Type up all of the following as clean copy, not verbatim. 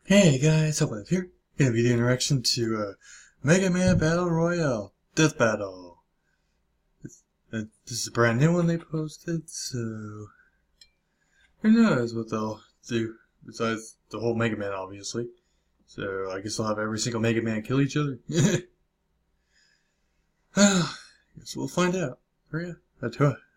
Hey guys, Hopelife here. Gonna be doing a reaction to Mega Man Battle Royale Death Battle. This is a brand new one they posted, so who knows what they'll do besides the whole Mega Man, obviously. So I guess they'll have every single Mega Man kill each other. Guess we'll find out. Hurry up.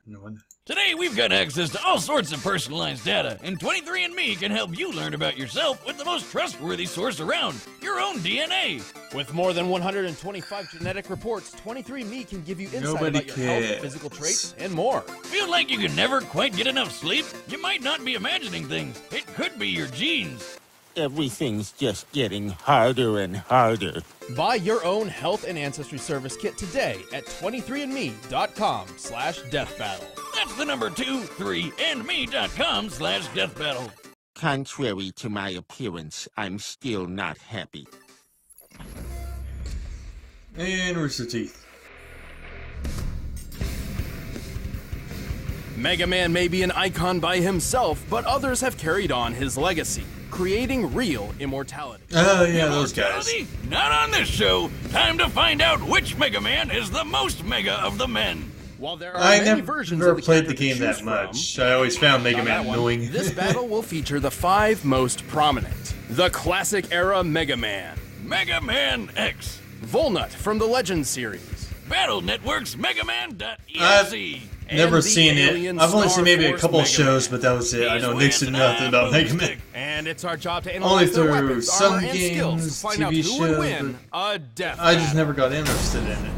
No one. Today we've got access to all sorts of personalized data, and 23andMe can help you learn about yourself with the most trustworthy source around, your own DNA. With more than 125 genetic reports, 23andMe can give you insight Nobody about your health, physical traits, and more. Feel like you can never quite get enough sleep? You might not be imagining things. It could be your genes. Everything's just getting harder and harder. Buy your own health and ancestry service kit today at 23andme.com/deathbattle. That's the number 23andme.com/deathbattle. Contrary to my appearance, I'm still not happy. And Rooster Teeth. Mega Man may be an icon by himself, but others have carried on his legacy, creating real immortality. Oh yeah, those guys. Immortality? Not on this show. Time to find out which Mega Man is the most mega of the men. While there are I many versions never of the played the character game to choose that much. from, I always found Mega on Man that one, annoying. This battle will feature the 5 most prominent. The classic era Mega Man. Mega Man X. Volnut from the Legends series. Battle Network's MegaMan.exe. Never And the seen it. Alien I've only Star seen maybe a Force couple Mega shows, Man. but that was it. I He's know next to with nothing about Mega Man. Boomstick. And it's our job to Only analyze their through weapons, some armor, and skills games, to find out TV who would shows, win a death I just battle. never got interested in it.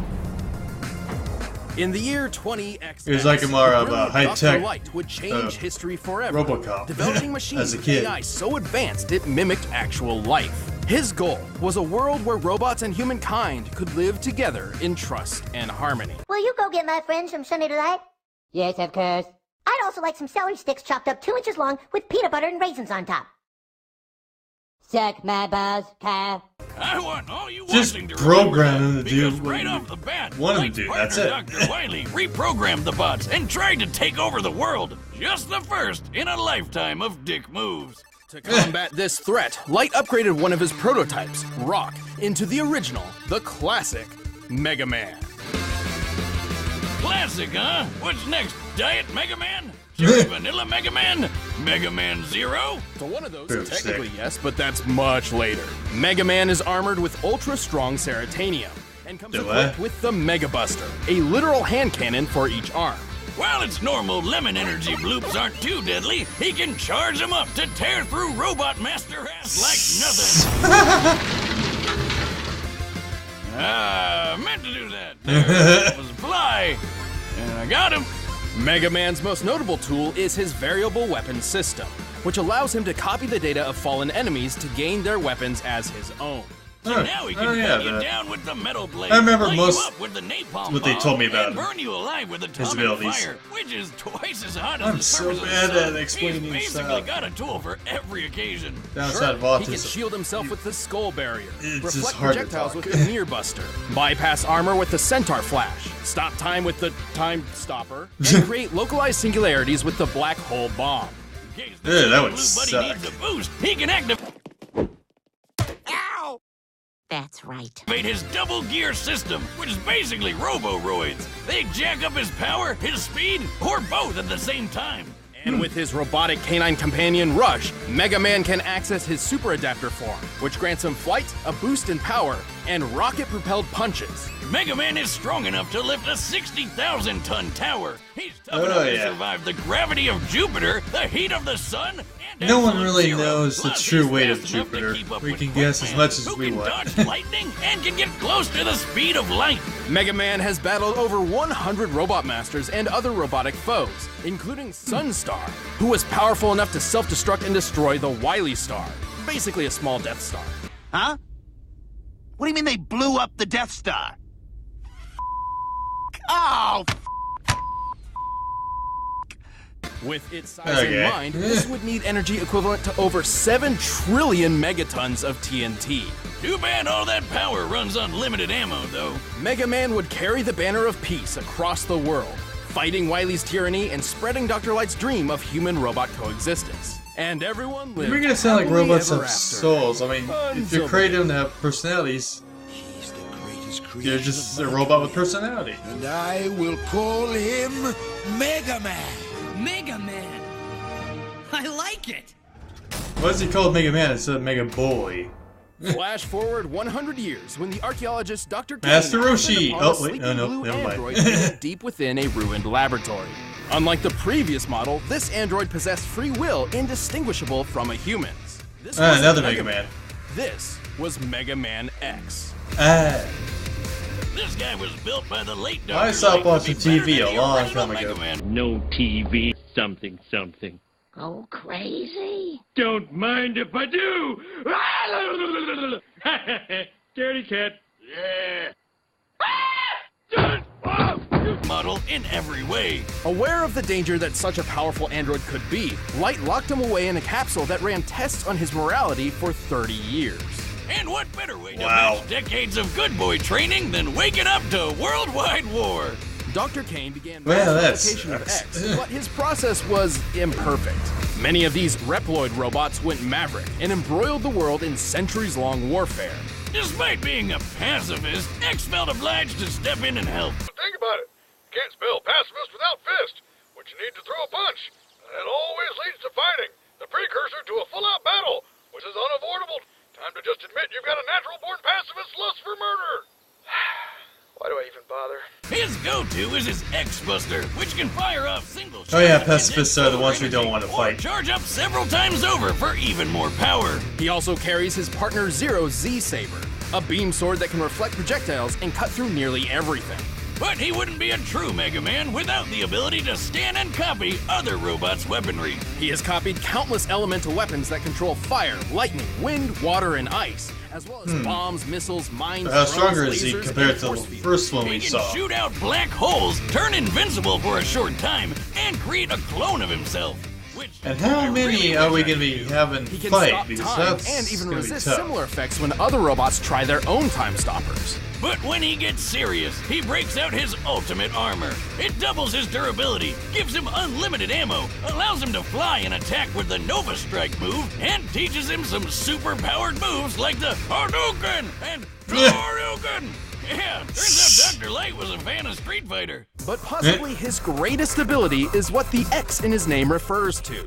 In the year 20XX, It was like a more the of a brilliant high-tech, Dr. Light would change history forever. RoboCop. Developing machines As a with kid. AI so advanced it mimicked actual life. His goal was a world where robots and humankind could live together in trust and harmony. Will you go get my friend some Sunday Delight? Yes, of course. I'd also like some celery sticks chopped up 2 inches long with peanut butter and raisins on top. Suck my balls, Kyle. I want all you Just watching to program him to remember that, do because what right you off the bat, want him Light's to do, partner, that's it. Dr. Wily reprogrammed the bots and tried to take over the world. Just the first in a lifetime of dick moves. To combat this threat, Light upgraded one of his prototypes, Rock, into the original, the classic, Mega Man. Classic, huh? What's next? Diet Mega Man? Cherry Vanilla Mega Man? Mega Man Zero? So one of those, Boomstick. technically yes, but that's much later. Mega Man is armored with ultra-strong Ceratanium, and comes Do equipped I? with the Mega Buster, a literal hand cannon for each arm. While its normal lemon energy bloops aren't too deadly, he can charge them up to tear through Robot Master ass like nothing. Meant to do that. There was a fly, and I got him. Mega Man's most notable tool is his variable weapon system, which allows him to copy the data of fallen enemies to gain their weapons as his own. So now he can oh, yeah, cut you that- down with the metal blade. I remember light most- you up with the napalm what they bomb, told me about and him. burn you alive with His atomic abilities. fire, which is twice as hot as I'm the so surface of the bad sun. at explaining He's basically stuff. got a tool for every occasion. Downside of He can autism. shield himself with the Skull Barrier, It's just reflect hard to projectiles talk. with the Near Buster, bypass armor with the Centaur Flash, stop time with the Time Stopper, and create localized singularities with the Black Hole Bomb. In case Yeah, the that would blue buddy suck. needs a boost, he can activate That's right. his double gear system, which is basically Roboroids. They jack up his power, his speed, or both at the same time. And with his robotic canine companion Rush, Mega Man can access his Super Adapter form, which grants him flight, a boost in power, and rocket-propelled punches. Mega Man is strong enough to lift a 60,000-ton tower. He's tough Oh, enough to yeah. survive the gravity of Jupiter, the heat of the sun, and No one absolute really zero. knows the Plus, true he's weight of fast enough to Jupiter. keep up We with can guess as Quickman, much as who we can want. dodge lightning and can get close to the speed of light. Mega Man has battled over 100 Robot Masters and other robotic foes, including Sunstar, who was powerful enough to self-destruct and destroy the Wily Star, basically a small Death Star. Huh? What do you mean they blew up the Death Star? Oh, With its size Okay. in mind, this would need energy equivalent to over 7 trillion megatons of TNT. Too bad all that power runs on limited ammo, though. Mega Man would carry the banner of peace across the world, fighting Wily's tyranny and spreading Dr. Light's dream of human-robot coexistence. And everyone lived You're gonna sound like happily robots ever have after. souls. I mean, if Until you're creating them to have personalities, He's the greatest you're creature just of a my robot with time, personality. and I will call him Mega Man. Mega Man. I like it. Why is he called Mega Man instead of Mega Boy? Flash forward 100 years when the archaeologist Dr. Kane Master happened Roshi. upon Oh, a wait, sleeping no, blue never mind. android hidden deep within a ruined laboratory. Unlike the previous model, this android possessed free will indistinguishable from a human's. This wasn't Another Mega Man. This was Mega Man X. This guy was built by the late Dr. I stopped Light watching to be better TV than a the long original time ago. Mega Man. No TV, something, something. Oh, crazy? Don't mind if I do! Dirty cat. Yeah. Model in every way. Aware of the danger that such a powerful android could be, Light locked him away in a capsule that ran tests on his morality for 30 years. And what better way to Wow. match decades of good boy training than waking up to worldwide war? Dr. Kane began Well, mass that's- application of X, but his process was imperfect. Many of these Reploid robots went maverick and embroiled the world in centuries-long warfare. Despite being a pacifist, X felt obliged to step in and help. Think about it. You can't spell pacifist without fist, which you need to throw a punch. And it always leads to fighting, the precursor to a full-out battle, which is unavoidable. Time to just admit you've got a natural-born pacifist lust for murder. Why do I even bother? His go-to is his X-Buster, which can fire off single shots. Oh yeah, and then pacifists are the ones who don't want to or fight. charge up several times over for even more power. He also carries his partner Zero's Z-Saber, a beam sword that can reflect projectiles and cut through nearly everything. But he wouldn't be a true Mega Man without the ability to scan and copy other robots' weaponry. He has copied countless elemental weapons that control fire, lightning, wind, water, and ice, as well as bombs, missiles, mines, How drones, stronger is he lasers, compared and to the force fields. first one He we can saw? shoot out black holes, turn invincible for a short time, and create a clone of himself. Which And how I many really are we wish I going to be knew. having He can fight? stop Because time that's and even gonna be resist tough. similar effects when other robots try their own time stoppers. But when he gets serious, he breaks out his ultimate armor. It doubles his durability, gives him unlimited ammo, allows him to fly and attack with the Nova Strike move, and teaches him some super-powered moves like the Hadouken and Hadouken. Yeah, turns out Dr. Light was a fan of Street Fighter. But possibly his greatest ability is what the X in his name refers to.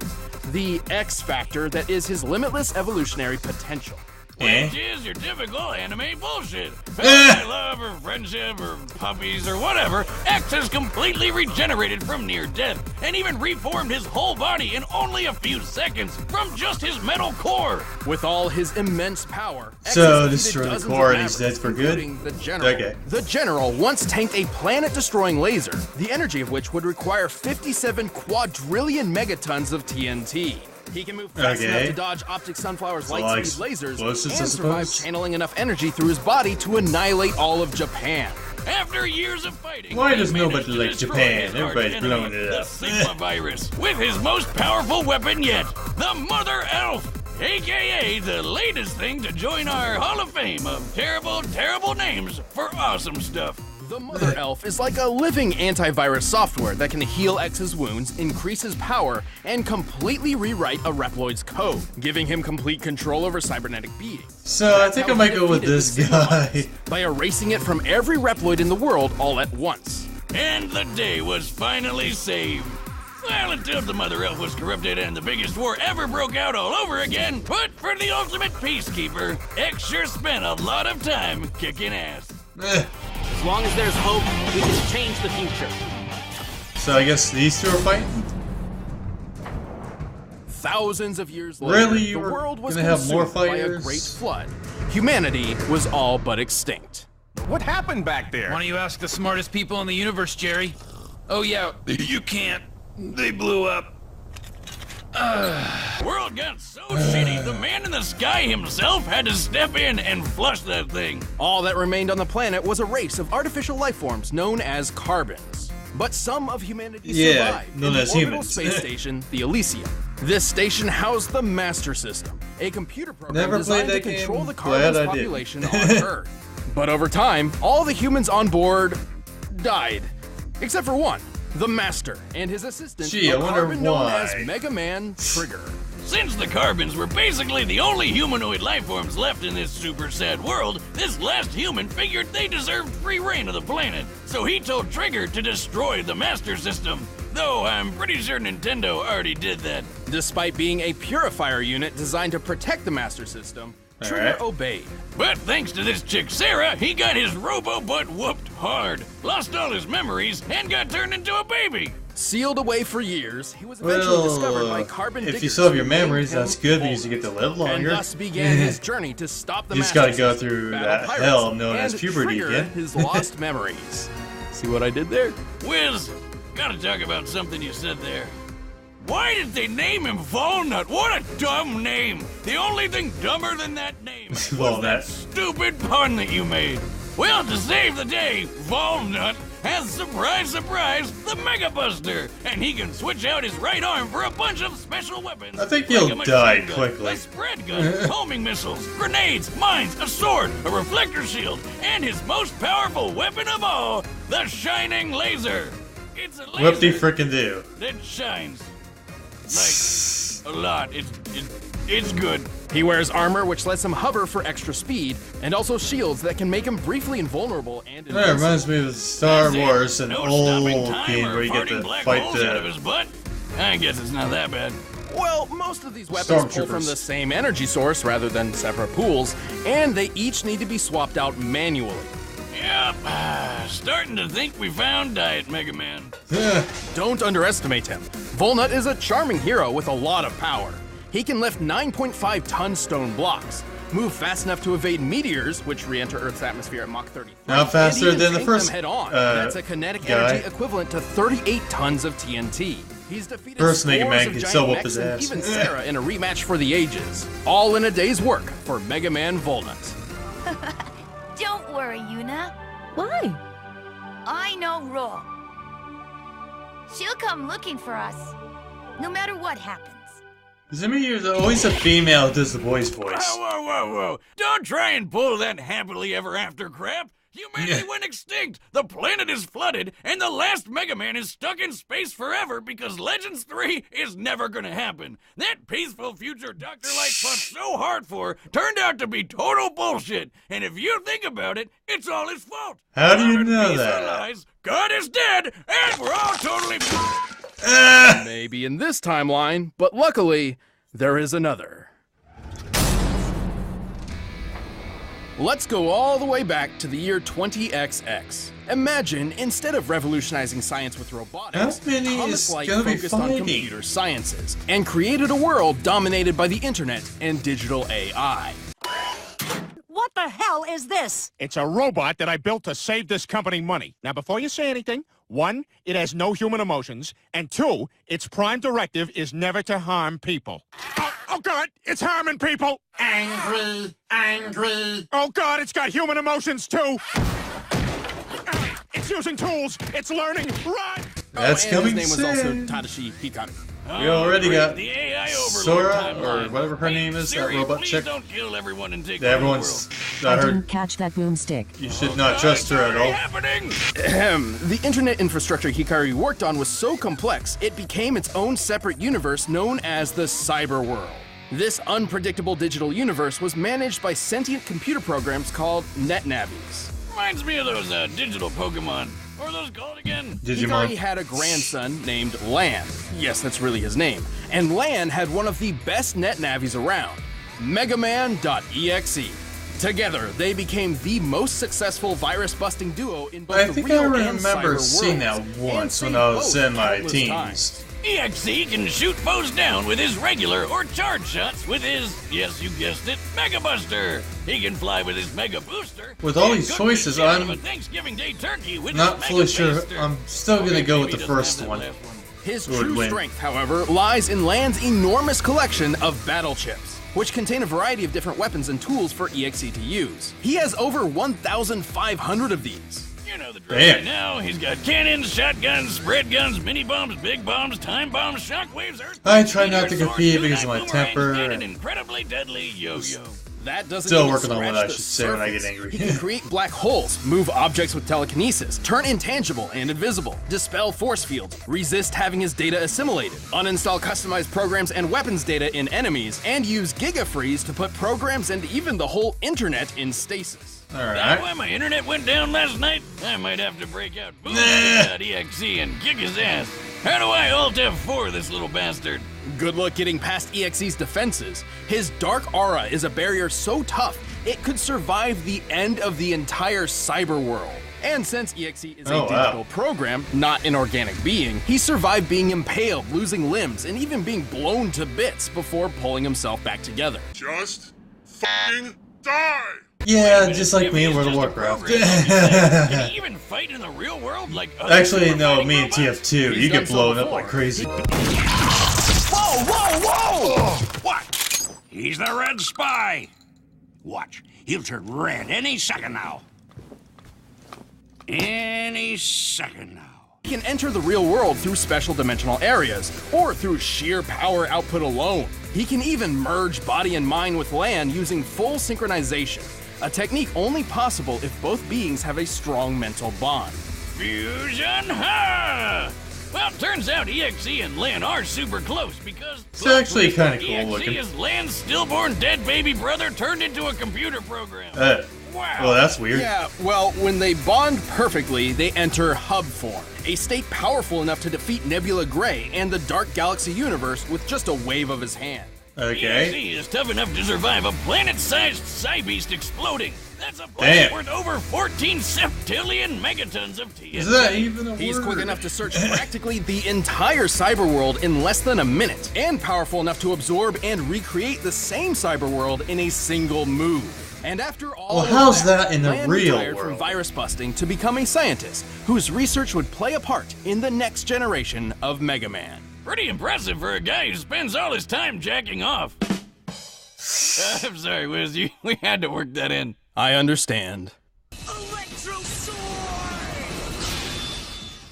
The X factor that is his limitless evolutionary potential. Which is your typical anime bullshit. Family love or friendship or puppies or whatever, X has completely regenerated from near death and even reformed his whole body in only a few seconds from just his metal core. With all his immense power, X So, has destroy defeated the dozens core of and he's mavericks, dead for good? including The General. Okay. The General once tanked a planet-destroying laser, the energy of which would require 57 quadrillion megatons of TNT. He can move fast enough to dodge Optic Sunflower's So, like, light-speed lasers explosives, I and survive suppose? channeling enough energy through his body to annihilate all of Japan. After years of fighting, Why he does managed nobody to like destroy Japan? his Everybody's arch-enemy, blowing it the up. Sigma virus, with his most powerful weapon yet, the Mother Elf, aka the latest thing to join our Hall of Fame of terrible, terrible names for awesome stuff. The Mother Elf is like a living antivirus software that can heal X's wounds, increase his power, and completely rewrite a Reploid's code, giving him complete control over cybernetic beings. So I That's think how I might he go with defeated this the Sigma guy. virus, by erasing it from every Reploid in the world all at once. And the day was finally saved. Well, until the Mother Elf was corrupted and the biggest war ever broke out all over again, but for the ultimate peacekeeper, X sure spent a lot of time kicking ass. As long as there's hope, we can change the future. So I guess these two are fighting? Thousands of years later, Really? the We're world was gonna have more consumed by a fighters? great flood. Humanity was all but extinct. What happened back there? Why don't you ask the smartest people in the universe, Jerry? Oh yeah, you can't. They blew up. World got so shitty, the man in the sky himself had to step in and flush that thing. All that remained on the planet was a race of artificial life forms known as carbons. But some of humanity survived known in the as orbital humans. space station, the Elysium. This station housed the Master System, a computer program Never designed played to that control game. the Glad carbon's I did. population on Earth. But over time, all the humans on board died, except for one, the Master, and his assistant, Gee, I a wonder carbon known why. as Mega Man Trigger. Since the Carbons were basically the only humanoid life forms left in this super sad world, this last human figured they deserved free reign of the planet. So he told Trigger to destroy the Master System. Though I'm pretty sure Nintendo already did that. Despite being a purifier unit designed to protect the Master System, Trigger obeyed. But thanks to this chick Sarah, he got his robo-butt whooped hard, lost all his memories, and got turned into a baby. Sealed away for years, he was eventually discovered by carbon if diggers you still have your who named memories, him that's good because you get to live longer. And thus began his journey to stop the You just Master gotta go System, through battle that pirates, hell known as and puberty trigger again. his lost memories. See what I did there? Wiz, gotta talk about something you said there. Why did they name him Walnut? What a dumb name! The only thing dumber than that name was that stupid pun that you made. Well, to save the day, Walnut has, surprise, surprise, the Mega Buster, and he can switch out his right arm for a bunch of special weapons. I think like he'll a machine die gun, quickly. A spread gun, homing missiles, grenades, mines, a sword, a reflector shield, and his most powerful weapon of all, the Shining Laser. It's a laser Whoop-de frickin' do. that shines. Like, a lot. It's good. He wears armor which lets him hover for extra speed, and also shields that can make him briefly invulnerable and That invincible. reminds me of Star Wars, an No old stopping time game or where you get farting to black fight holes out of his the butt. I guess it's not that bad. Well, most of these weapons pull from Stormtroopers. the same energy source rather than separate pools, and they each need to be swapped out manually. Yep, starting to think we found Diet Mega Man. Don't underestimate him. Volnut is a charming hero with a lot of power. He can lift 9.5 ton stone blocks, move fast enough to evade meteors, which re-enter Earth's atmosphere at Mach 33. Now faster and even than the tank first, them head on. That's a kinetic guy. energy equivalent to 38 tons of TNT. He's defeated First Mega scores Man of can giant still whoop mechs his and ass. even Sarah in a rematch for the ages. All in a day's work for Mega Man Volnut. Don't worry, Yuna. Why? I know Ro. She'll come looking for us, no matter what happens. Does it mean there's always a female who does the boy's voice? Whoa, whoa, whoa, whoa. Don't try and pull that happily ever after crap. Humanity went extinct, the planet is flooded, and the last Mega Man is stuck in space forever because Legends 3 is never gonna happen. That peaceful future Dr. Light fought so hard for turned out to be total bullshit, and if you think about it, it's all his fault. How do you Love and know peace that? or lies, God is dead, and we're all totally... Maybe in this timeline, but luckily, there is another. Let's go all the way back to the year 20XX. Imagine, instead of revolutionizing science with robotics, How many Thomas is Light gonna be focused on fighting? computer sciences and created a world dominated by the internet and digital AI. What the hell is this? It's a robot that I built to save this company money. Now, before you say anything, 1, it has no human emotions, and 2, its prime directive is never to harm people. Oh God, it's harming people! Angry, angry. Oh God, it's got human emotions too! It's using tools, it's learning, run! That's and coming his name was also soon. Tadashi Hikaru. We already got The AI overlord Sora, timeline. or whatever her name is, that Siri, robot please chick. don't kill everyone and take Yeah, over the everyone's... world. I heard Didn't catch that boomstick. you should not trust her at all. Happening? The internet infrastructure Hikaru worked on was so complex, it became its own separate universe known as the cyber world. This unpredictable digital universe was managed by sentient computer programs called NetNavis. Reminds me of those digital Pokemon. What are those called again? Hikari had a grandson named Lan. Yes, that's really his name. And Lan had one of the best NetNavis around, Megaman.exe. Together, they became the most successful virus-busting duo in both I the think real I and remember cyber seeing that worlds, once and when I saved was both in my countless teens. times. EXE can shoot foes down with his regular or charge shots with his, yes, you guessed it, Mega Buster. He can fly with his Mega Booster. With all and these cook choices, the shit out I'm of a Thanksgiving Day turkey with not his fully Mega sure. Baster. I'm still gonna Okay, go with maybe the he doesn't first have that one. last one. His Who would true win? strength, however, lies in Lan's enormous collection of battle chips, which contain a variety of different weapons and tools for EXE to use. He has over 1,500 of these. You know the drill right now. He's got cannons, shotguns, spread guns, mini bombs, big bombs, time bombs, shockwaves, earthquakes, I try not to meteors, compete swords, because of my kunai temper boomerangs, and an and incredibly deadly yo-yo. That doesn't Still even working on what scratch I the should say when I get surface. angry. He can create black holes, move objects with telekinesis, turn intangible and invisible, dispel force fields, resist having his data assimilated, uninstall customized programs and weapons data in enemies, and use Gigafreeze to put programs and even the whole internet in stasis. That's why my internet went down last night? I might have to break out Boom.exe and kick his ass. How do I Alt F4 this little bastard? Good luck getting past EXE's defenses. His dark aura is a barrier so tough, it could survive the end of the entire cyber world. And since EXE is a digital program, not an organic being, he survived being impaled, losing limbs, and even being blown to bits before pulling himself back together. Just fucking die! Yeah, just like me in World of Warcraft. Can he even fight in the real world like Actually, no, me and TF2, you get blown up like crazy. Whoa, whoa, whoa! What? He's the Red Spy. Watch, he'll turn red any second now. Any second now. He can enter the real world through special dimensional areas, or through sheer power output alone. He can even merge body and mind with land using full synchronization, a technique only possible if both beings have a strong mental bond. Fusion, ha! Well, turns out EXE and Lan are super close because it's actually kind of cool EXE looking. is Lan's stillborn dead baby brother turned into a computer program. Wow. Well, that's weird. Yeah, well, when they bond perfectly, they enter hub form, a state powerful enough to defeat Nebula Gray and the Dark Galaxy universe with just a wave of his hand. Okay. EXE is tough enough to survive a planet-sized Psybeast exploding. That's a planet worth over 14 septillion megatons of TNT. Is that even a word? He's quick enough to search practically the entire cyber world in less than a minute, and powerful enough to absorb and recreate the same cyber world in a single move. And after all well, how's that in the Lan real retired world? From virus busting to become a scientist whose research would play a part in the next generation of Mega Man. Pretty impressive for a guy who spends all his time jacking off. I'm sorry, Wiz, we had to work that in. I understand.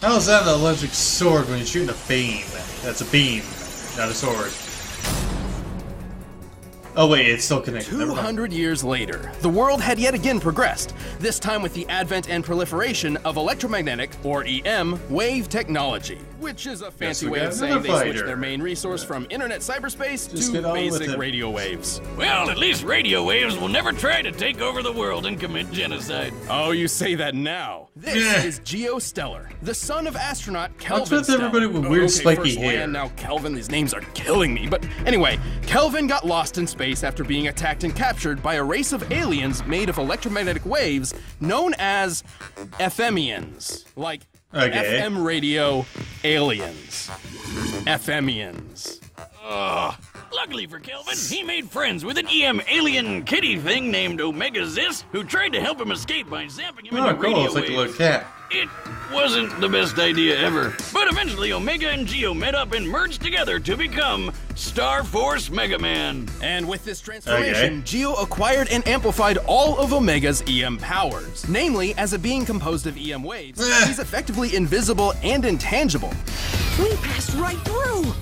How is that an electric sword when you're shooting a beam? That's a beam, not a sword. Oh wait, it's still connected. 200 years later, the world had yet again progressed, this time with the advent and proliferation of electromagnetic, or EM, wave technology, which is a fancy way of saying they switched their main resource from internet cyberspace to basic radio waves. Well, at least radio waves will never try to take over the world and commit genocide. Oh, you say that now. This is Geostellar, the son of astronaut Kelvin. What's with everybody with weird spiky first hair? Lan, now Kelvin, these names are killing me. But anyway, Kelvin got lost in space after being attacked and captured by a race of aliens made of electromagnetic waves known as FMians. Like FM radio aliens. FMians. Luckily for Kelvin, he made friends with an EM alien kitty thing named Omega Zis, who tried to help him escape by zapping him into radio it's like a waves. little cat. It wasn't the best idea ever, but eventually Omega and Geo met up and merged together to become Star Force Mega Man. And with this transformation, Geo acquired and amplified all of Omega's EM powers. Namely, as a being composed of EM waves, he's effectively invisible and intangible. We passed right through!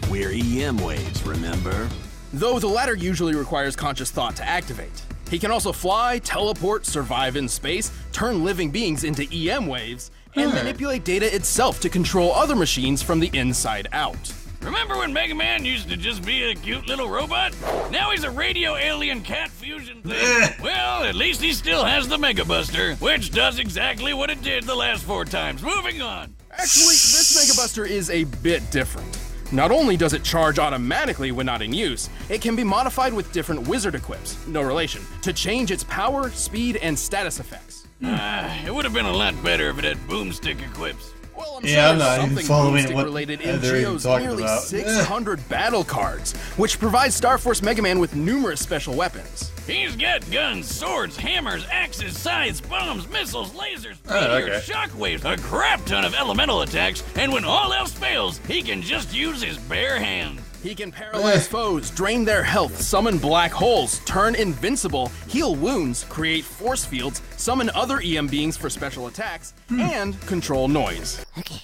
We're EM waves, remember? Though the latter usually requires conscious thought to activate. He can also fly, teleport, survive in space, turn living beings into EM waves, and manipulate data itself to control other machines from the inside out. Remember when Mega Man used to just be a cute little robot? Now he's a radio alien cat fusion thing. Well, at least he still has the Mega Buster, which does exactly what it did the last 4 times. Moving on. Actually, this Mega Buster is a bit different. Not only does it charge automatically when not in use, it can be modified with different wizard equips, no relation, to change its power, speed, and status effects. It would have been a lot better if it had boomstick equips. Well, I'm not even following what related in they're even Geo's talking nearly about. 600 battle cards, which provides Star Force Mega Man with numerous special weapons. He's got guns, swords, hammers, axes, scythes, bombs, missiles, lasers, meteors, shockwaves, a crap ton of elemental attacks, and when all else fails, he can just use his bare hand. He can paralyze foes, drain their health, summon black holes, turn invincible, heal wounds, create force fields, summon other EM beings for special attacks, and control noise. Okay.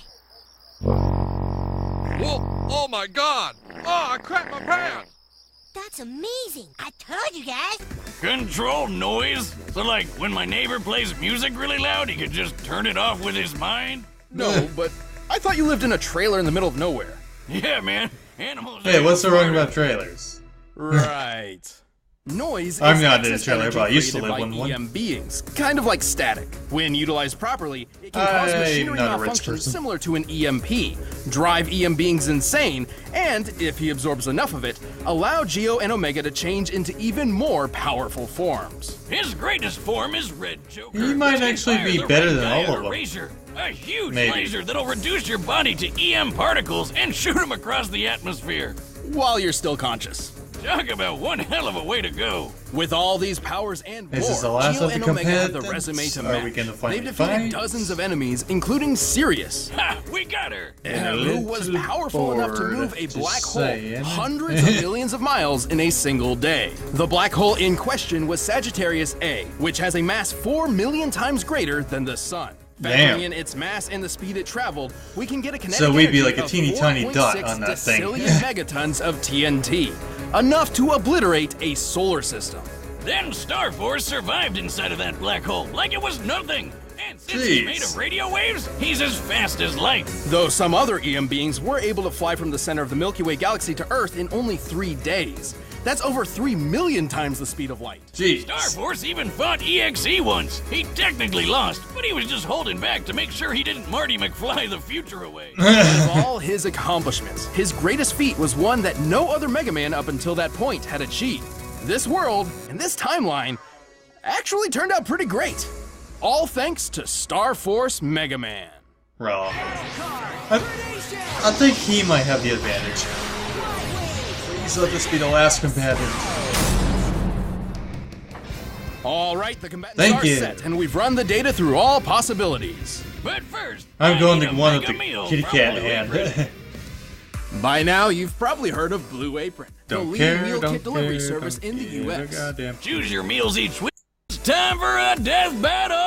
Whoa! Oh my god! Oh, I crapped my pants! That's amazing. I told you guys. Control noise? So like, when my neighbor plays music really loud, he could just turn it off with his mind? No, but I thought you lived in a trailer in the middle of nowhere. Yeah, man. Animals. Hey, what's so wrong about trailers? Right. Noise is I'm not in a excess trailer, energy but I used to created live by in one. EM beings, kind of like static. When utilized properly, it can cause machinery not a rich malfunctions person. similar to an EMP, drive EM beings insane, and, if he absorbs enough of it, allow Geo and Omega to change into even more powerful forms. His greatest form is Red Joker. He might which can actually fire be the better red than guy all at of a them. razor, a huge Maybe. laser that'll reduce your body to EM particles and shoot them across the atmosphere. While you're still conscious. Talk about one hell of a way to go. With all these powers and Is more, this the last Geo of the and Omega have the competitors? resume to Are match. we gonna finally They've defeated fight? dozens of enemies, including Sirius. Ha! We got her. Who was little powerful enough to bored, move a just black hole saying. hundreds of millions of miles in a single day. The black hole in question was Sagittarius A, which has a mass 4 million times greater than the Sun. Damn. Factoring in its mass and the speed it traveled, we can get a kinetic So we'd be energy like a of teeny tiny dot 4.6 on that thing. decillion megatons of TNT, enough to obliterate a solar system. Then Star Force survived inside of that black hole like it was nothing. And since he's made of radio waves, he's as fast as light. Though some other EM beings were able to fly from the center of the Milky Way galaxy to Earth in only 3 days. That's over 3 million times the speed of light. Jeez. Star Force even fought EXE once. He technically lost, but he was just holding back to make sure he didn't Marty McFly the future away. Of all his accomplishments, his greatest feat was one that no other Mega Man up until that point had achieved. This world, and this timeline, actually turned out pretty great. All thanks to Star Force Mega Man. Wrong. I think he might have the advantage. Please let this be the last combatant. All right, the combatants Thank are you. set, and we've run the data through all possibilities. But first, I'm going to need a one with mega the meal kitty from cat Blue hand. Apron. By now, you've probably heard of Blue Apron, the Don't leading care, meal don't kit delivery care, service don't in the care, U.S. goddamn. Choose your meals each week. It's time for a death battle!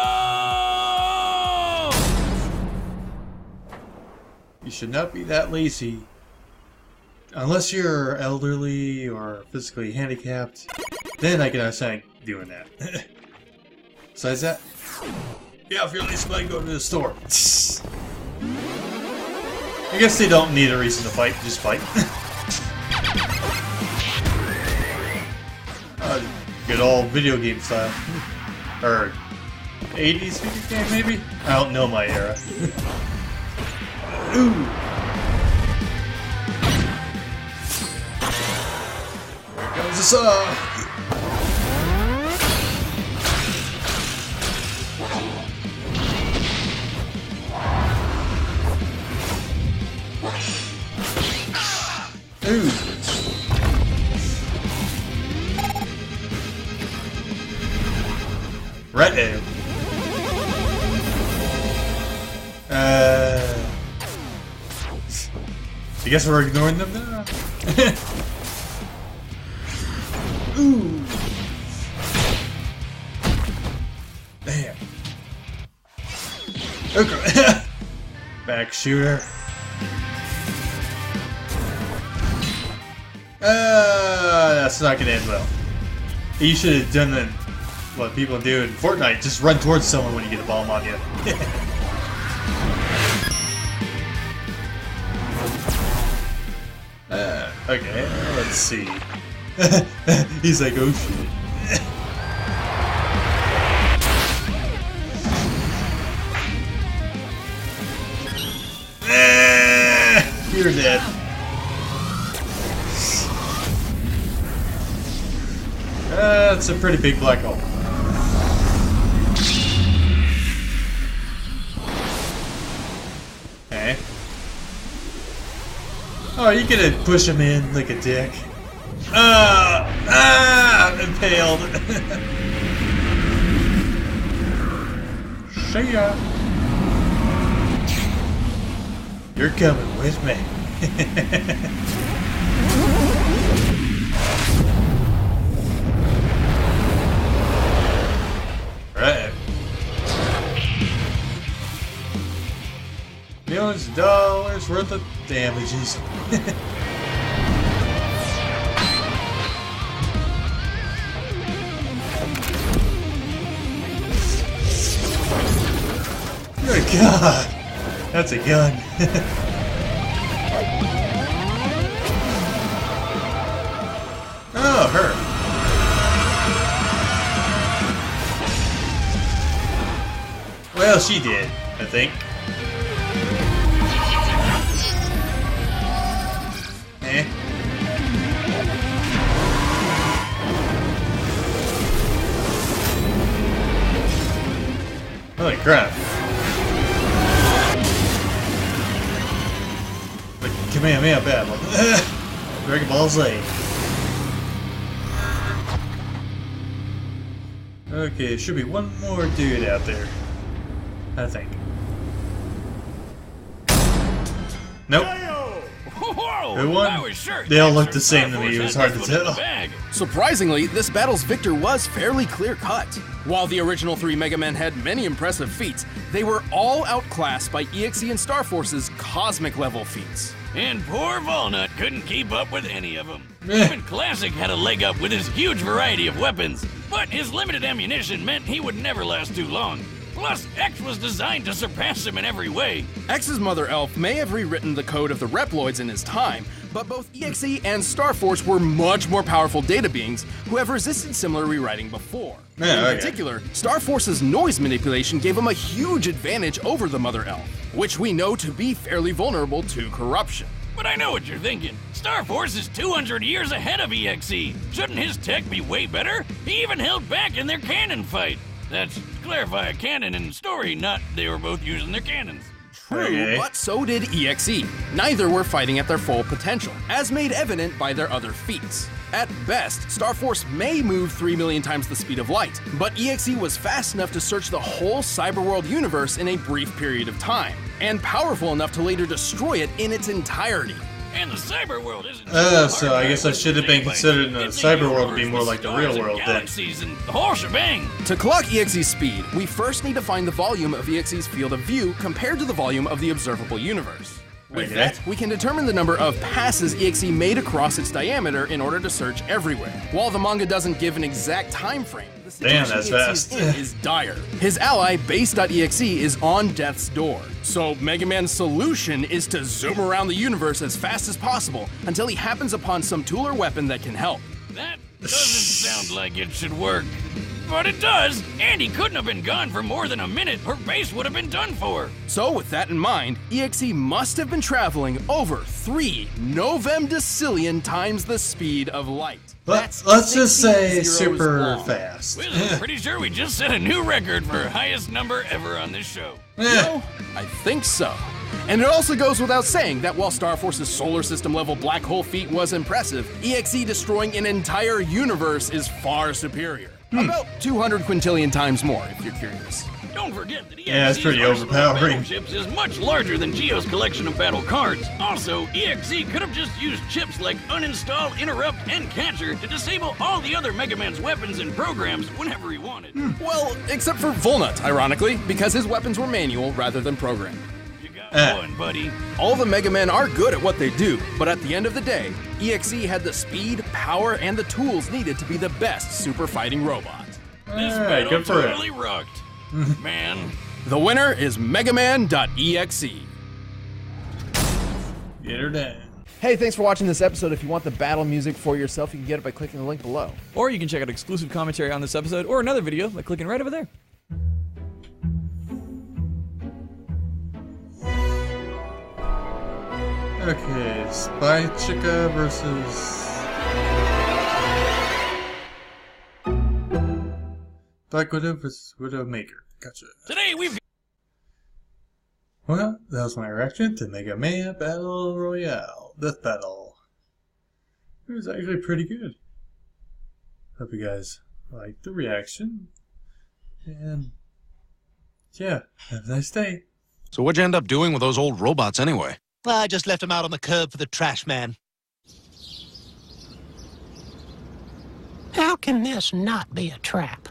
You should not be that lazy. Unless you're elderly or physically handicapped, then I can understand doing that. Besides that, yeah, if you're lazy, go to the store. I guess they don't need a reason to fight, just fight. Good old video game style. Or 80s video game, maybe? I don't know my era. Ooh! Here comes the song! Ooh! Red. I guess we're ignoring them now. Ooh. Damn. Okay. Back shooter. That's not gonna end well. You should have done the, what people do in Fortnite, just run towards someone when you get a bomb on you. Okay, let's see. He's like, oh shit. You're dead. That's a pretty big black hole. Okay. Oh, you gonna push him in like a dick. Impaled. See ya. You're coming with me. Right. Millions of dollars worth of damages. God, that's a gun. Oh, her. Well, she did, I think. Eh. Holy crap. The Kamehameha battle. Dragon Ball Z. Okay, should be one more dude out there. I think. Nope. Whoa! Who won? I was sure They all looked the same to me, it was hard to tell. Surprisingly, this battle's victor was fairly clear-cut. While the original 3 Mega Men had many impressive feats, they were all outclassed by EXE and Star Force's cosmic-level feats. And poor Walnut couldn't keep up with any of them. Even Classic had a leg up with his huge variety of weapons, but his limited ammunition meant he would never last too long. Plus, X was designed to surpass him in every way. X's Mother Elf may have rewritten the code of the Reploids in his time, but both EXE and Star Force were much more powerful data beings who have resisted similar rewriting before. In particular, Star Force's noise manipulation gave him a huge advantage over the Mother Elf, which we know to be fairly vulnerable to corruption. But I know what you're thinking. Star Force is 200 years ahead of EXE. Shouldn't his tech be way better? He even held back in their cannon fight. That's, to clarify, a cannon and story, not they were both using their cannons. True, but so did EXE. Neither were fighting at their full potential, as made evident by their other feats. At best, Star Force may move 3 million times the speed of light, but EXE was fast enough to search the whole cyberworld universe in a brief period of time, and powerful enough to later destroy it in its entirety. And the cyber world isn't so I guess I should have been considering the cyber world to be more like the real world then. And the whole shebang. To clock EXE's speed, we first need to find the volume of EXE's field of view compared to the volume of the observable universe. With that, we can determine the number of passes EXE made across its diameter in order to search everywhere. While the manga doesn't give an exact time frame, the situation that's EXE's fast. in is dire. His ally, Base.exe, is on death's door. So Mega Man's solution is to zoom around the universe as fast as possible until he happens upon some tool or weapon that can help. That doesn't sound like it should work. But it does, and he couldn't have been gone for more than a minute or base would have been done for. So with that in mind, EXE must have been traveling over 3 novemdecillion times the speed of light. Let's just say super fast. Well, I'm pretty sure we just set a new record for highest number ever on this show. No, I think so. And it also goes without saying that while Star Force's solar system level black hole feat was impressive, EXE destroying an entire universe is far superior. About 200 quintillion times more, if you're curious. Don't forget that it's pretty overpowering. Chips is much larger than Geo's collection of battle cards. Also, EXE could have just used chips like Uninstall, Interrupt, and Catcher to disable all the other Mega Man's weapons and programs whenever he wanted. Well, except for Volnut, ironically, because his weapons were manual rather than programmed. Going, buddy. All the Mega Men are good at what they do, but at the end of the day, EXE had the speed, power, and the tools needed to be the best super fighting robot. This battle good for totally rocked. Man. The winner is Megaman.exe. Get her down. Hey, thanks for watching this episode. If you want the battle music for yourself, you can get it by clicking the link below. Or you can check out exclusive commentary on this episode or another video by clicking right over there. Okay, Spy Chica versus Black Widow versus Widowmaker. Gotcha. Today we've... Well, that was my reaction to Mega Man Battle Royale. Death Battle. It was actually pretty good. Hope you guys liked the reaction. And yeah, have a nice day. So what'd you end up doing with those old robots anyway? Well, I just left them out on the curb for the trash man. How can this not be a trap?